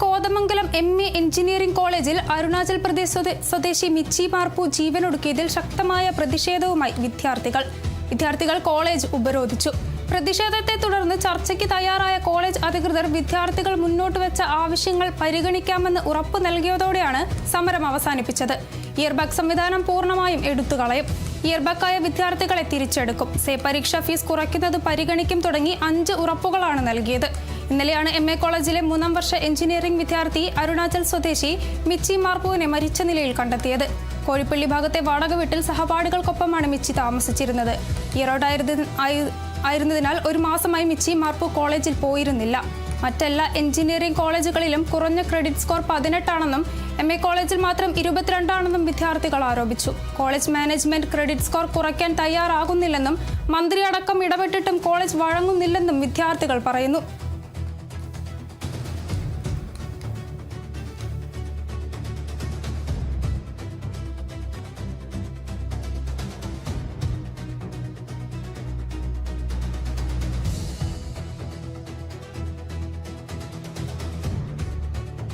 Kothamangalam MA engineering കോളേജിൽ അരുണാചൽ പ്രദേശ് സ്വദേശി മിച്ചി മാർപ്പു ജീവനൊടുക്കിയതിൽ ശക്തമായ പ്രതിഷേധവുമായി വിദ്യാർത്ഥികൾ കോളേജ് ഉപരോധിച്ചു. പ്രതിഷേധത്തെ തുടർന്ന് ചർച്ചയ്ക്ക് തയ്യാറായ കോളേജ് അധികൃതർ വിദ്യാർത്ഥികൾ മുന്നോട്ട് വെച്ച ആവശ്യങ്ങൾ പരിഗണിക്കാമെന്ന് ഉറപ്പു നൽകിയതോടെയാണ് സമരം അവസാനിപ്പിച്ചത്. ഇയർബഗ് സംവിധാനം പൂർണ്ണമായും എടുത്തുകളയും. ഇയർബഗായ വിദ്യാർത്ഥികളെ തിരിച്ചെടുക്കും. പരീക്ഷാ ഫീസ് കുറയ്ക്കുന്നത് പരിഗണിക്കും തുടങ്ങി 5 ഉറപ്പുകളാണ് നൽകിയത്. ഇന്നലെയാണ് MA കോളേജിലെ 3ാം വർഷ എഞ്ചിനീയറിംഗ് വിദ്യാർത്ഥി അരുണാചൽ സ്വദേശി മിച്ചി മാർപ്പുവിനെ മരിച്ച നിലയിൽ കണ്ടെത്തിയത്. കോഴിപ്പള്ളി ഭാഗത്തെ വാടക വീട്ടിൽ സഹപാഠികൾക്കൊപ്പമാണ് മിച്ചി താമസിച്ചിരുന്നത്. ആയിരുന്നതിനാൽ 1 മാസമായി മിച്ചി മാർപ്പു കോളേജിൽ പോയിരുന്നില്ല. മറ്റെല്ലാ എഞ്ചിനീയറിംഗ് കോളേജുകളിലും കുറഞ്ഞ ക്രെഡിറ്റ് സ്കോർ 18 ആണെന്നും MA കോളേജിൽ മാത്രം 22 ആണെന്നും വിദ്യാർത്ഥികൾ ആരോപിച്ചു. കോളേജ് മാനേജ്മെന്റ് ക്രെഡിറ്റ് സ്കോർ കുറയ്ക്കാൻ തയ്യാറാകുന്നില്ലെന്നും മന്ത്രി അടക്കം ഇടപെട്ടിട്ടും കോളേജ് വഴങ്ങുന്നില്ലെന്നും വിദ്യാർത്ഥികൾ പറയുന്നു.